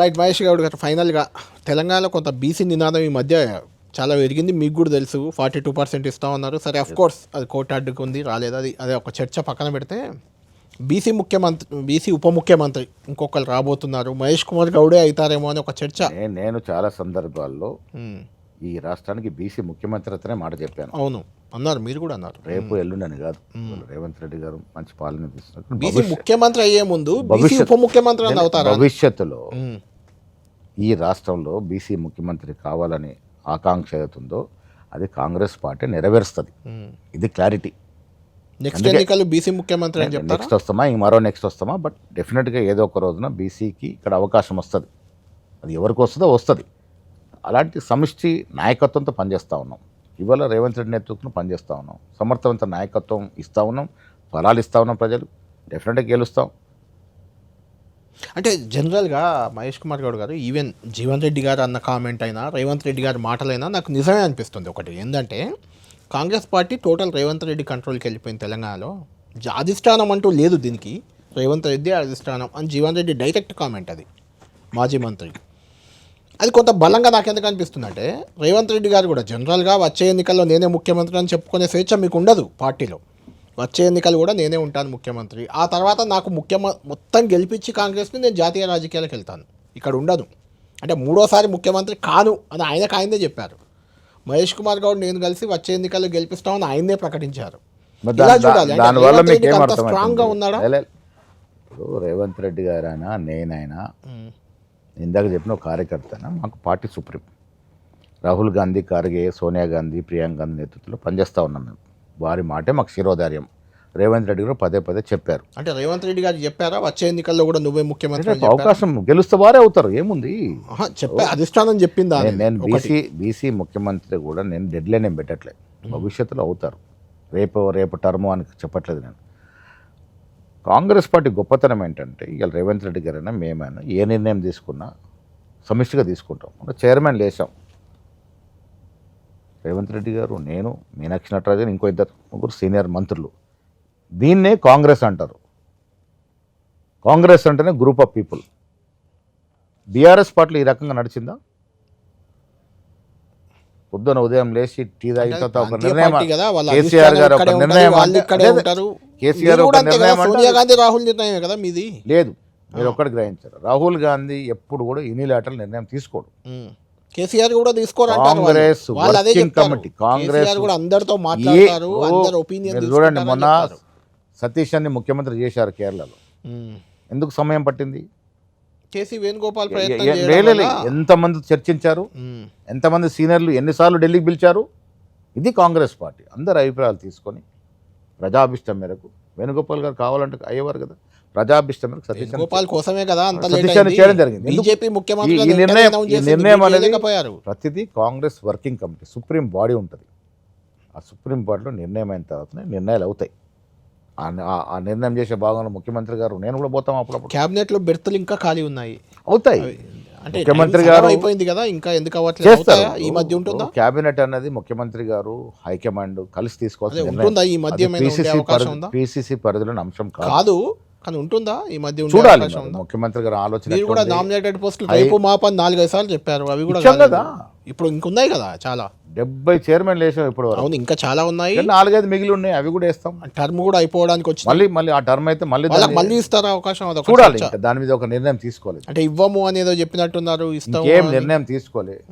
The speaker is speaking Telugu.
రైట్ మహేష్ గౌడ్ గారు, ఫైనల్గా తెలంగాణలో కొంత బీసీ నినాదం ఈ మధ్య చాలా పెరిగింది, మీకు కూడా తెలుసు. 42% ఇస్తామన్నారు. సరే, అఫ్ కోర్స్ అది కోర్టు అడ్డుకుంది, రాలేదు. అదే ఒక చర్చ పక్కన పెడితే, బీసీ ఉప ముఖ్యమంత్రి ఇంకొకరు రాబోతున్నారు, మహేష్ కుమార్ గౌడే అవుతారేమో అని ఒక చర్చ. నేను చాలా సందర్భాల్లో ఈ రాష్ట్రానికి బీసీ ముఖ్యమంత్రి అతనే మాట చెప్పాను. అవును అన్నారు, మీరు కూడా అన్నారు. రేపు ఎల్లుండని కాదు, రేవంత్ రెడ్డి గారు మంచి పాలన తీసుకున్నారు. బీసీ ముఖ్యమంత్రి అయ్యే ముందు బీసీ ఉప ముఖ్యమంత్రి అని అవుతారు. భవిష్యత్తులో ఈ రాష్ట్రంలో బీసీ ముఖ్యమంత్రి కావాలని ఆకాంక్ష అవుతుందో అది కాంగ్రెస్ పార్టీ నెరవేరుస్తుంది. ఇది క్లారిటీ. నెక్స్ట్ ఎన్నికలు బీసీ ముఖ్యమంత్రి అని చెప్తారు. నెక్స్ట్ వస్తామా, ఇంక మరో నెక్స్ట్ వస్తామా, బట్ డెఫినెట్గా ఏదో ఒక రోజున బీసీకి ఇక్కడ అవకాశం వస్తుంది. అది ఎవరికి వస్తుందో వస్తుంది. అలాంటి సమిష్టి నాయకత్వంతో పనిచేస్తూ ఉన్నాం. ఇవాళ రేవంత్ రెడ్డి నేతృత్వంలో పనిచేస్తూ ఉన్నాం. సమర్థవంత నాయకత్వం ఇస్తూ ఉన్నాం, ఫలాలు ఇస్తూ ఉన్నాం. ప్రజలు డెఫినెట్గా గెలుస్తాం. అంటే జనరల్గా మహేష్ కుమార్ గౌడ్ గారు, ఈవెన్ జీవన్ రెడ్డి గారు అన్న కామెంట్ అయినా, రేవంత్ రెడ్డి గారి మాటలైనా నాకు నిజమే అనిపిస్తుంది. ఒకటి ఏంటంటే, కాంగ్రెస్ పార్టీ టోటల్ రేవంత్ రెడ్డి కంట్రోల్కి వెళ్ళిపోయింది తెలంగాణలో. అధిష్టానం అంటూ లేదు దీనికి, రేవంత్ రెడ్డి అధిష్టానం అని జీవన్ రెడ్డి డైరెక్ట్ కామెంట్. అది మాజీ మంత్రి. అది కొంత బలంగా నాకు ఎందుకు అనిపిస్తుంది అంటే, రేవంత్ రెడ్డి గారు కూడా జనరల్గా వచ్చే ఎన్నికల్లో నేనే ముఖ్యమంత్రి అని చెప్పుకునే స్వేచ్ఛ మీకు ఉండదు పార్టీలో. వచ్చే ఎన్నికలు కూడా నేనే ఉంటాను ముఖ్యమంత్రి, ఆ తర్వాత నాకు మొత్తం గెలిపించి కాంగ్రెస్ని నేను జాతీయ రాజకీయాలకు వెళ్తాను, ఇక్కడ ఉండను అంటే మూడోసారి ముఖ్యమంత్రి కాను అని ఆయనదే చెప్పారు. మహేష్ కుమార్ గౌడ్ నేను కలిసి వచ్చే ఎన్నికల్లో గెలిపిస్తామని ఆయనే ప్రకటించారు. ఇలా చూడాలి, స్ట్రాంగ్గా ఉన్నాడా? రేవంత్ రెడ్డి గారైనా నేనైనా ఇందాక చెప్పిన ఒక కార్యకర్తనా, మాకు పార్టీ సుప్రీం. రాహుల్ గాంధీ, ఖార్గే, సోనియా గాంధీ, ప్రియాంక గాంధీ నేతృత్వంలో పనిచేస్తూ ఉన్నాం మేము. వారి మాటే మాకు శిరోధార్యం. రేవంత్ రెడ్డి గారు పదే చెప్పారు. అంటే రేవంత్ రెడ్డి గారు చెప్పారా వచ్చే ఎన్నికల్లో కూడా నువ్వే ముఖ్యమంత్రి? అవకాశం గెలుస్తే వారే అవుతారు, ఏముంది. అధిష్టానం చెప్పిందా? నేను బీసీ ముఖ్యమంత్రి కూడా నేను డెడ్ లైన్ ఏం పెట్టట్లేదు. భవిష్యత్తులో అవుతారు, రేపు టర్మ్ అని చెప్పట్లేదు నేను. కాంగ్రెస్ పార్టీ గొప్పతనం ఏంటంటే, ఇక రేవంత్ రెడ్డి గారైనా మేమైనా ఏ నిర్ణయం తీసుకున్నా సమిష్టిగా తీసుకుంటాం. చైర్మన్ లేచాం, రేవంత్ రెడ్డి గారు, నేను, మీనాక్షి నటరాజన్, ఇంకో ముగ్గురు సీనియర్ మంత్రులు. దీన్నే కాంగ్రెస్ అంటారు. కాంగ్రెస్ అంటేనే గ్రూప్ ఆఫ్ పీపుల్. బీఆర్ఎస్ పార్టీలో ఈ రకంగా నడిచిందా? పొద్దున ఉదయం లేచి టీ తాగిన తర్వాత ఒక నిర్ణయం, కేసీఆర్ గారు ఒక నిర్ణయం, కేసీఆర్ ఒక నిర్ణయం కదా మీది లేదు. మీరు ఒక్కటి గ్రహించారు, రాహుల్ గాంధీ ఎప్పుడు కూడా యూనిలాటరల్ నిర్ణయం తీసుకోడు. కేసీఆర్ కూడా తీసుకోరు. కాంగ్రెస్ వర్కింగ్ కమిటీ, కాంగ్రెస్ అందరితో మాట్లాడతారు, చూడండి, మొన్న సతీష్ అని ముఖ్యమంత్రి చేశారు కేరళలో. ఎందుకు సమయం పట్టింది? కేసీ వేణుగోపాల్ ఎంతమంది చర్చించారు, ఎంతమంది సీనియర్లు ఎన్నిసార్లు ఢిల్లీకి పిలిచారు. ఇది కాంగ్రెస్ పార్టీ. అందరి అభిప్రాయాలు తీసుకొని ప్రజాభిష్టం మేరకు వేణుగోపాల్ గారు కావాలంటే అయ్యేవారు కదా. ప్రజాభిష్టం మేరకు సతీష్ కోసమే కదా సతీష్ అని చేయడం జరిగింది. ఈ నిర్ణయం అనేది ప్రతిదీ Congress working committee, supreme body ఉంటుంది. ఆ సుప్రీం బాడీలో నిర్ణయం అయిన తర్వాతనే నిర్ణయాలు అవుతాయి. ఆ నిర్ణయం చేసే భాగంలో ముఖ్యమంత్రి గారు నేను కూడా పోతాం. అప్పుడప్పుడు క్యాబినెట్ లో బెర్తలు ఇంకా ఖాళీ ఉన్నాయి, అవుతాయి. అంటే ముఖ్యమంత్రి గారు అయిపోయింది కదా, ఇంకా ఎందుకు అవ్వట్లేదు? ఈ మధ్య ఉంటుందా క్యాబినెట్ అనేది? ముఖ్యమంత్రి గారు హైకమాండ్ కలిసి తీసుకోవాల్సిన ఈ మధ్య పిసిసి పరిధిలోని అంశం కాదు, కానీ ఉంటుందా ఈ మధ్య? చూడాలి. ముఖ్యమంత్రి గారు ఆలోచన కూడా నామినేటెడ్ పోస్టులు రేపు మాపని 4-5 సార్లు చెప్పారు. అవి కూడా కదా ఇప్పుడు ఇంకున్నాయి కదా, చాలా 70 చైర్మన్ వేసాం ఇప్పుడు. అవును, ఇంకా చాలా ఉన్నాయి, 4-5 మిగిలి ఉన్నాయి. అవి కూడా వేస్తాం. టర్మ్ కూడా అయిపోవడానికి వచ్చి మళ్ళీ ఆ టర్మ్ అయితే మళ్ళీ ఇస్తారా అవకాశం? చూడాలి. దాని మీద ఒక నిర్ణయం తీసుకోలేదు. అంటే ఇవ్వము అనేదో చెప్పినట్టున్నారు, ఇస్తాం ఏం నిర్ణయం తీసుకోలేదు.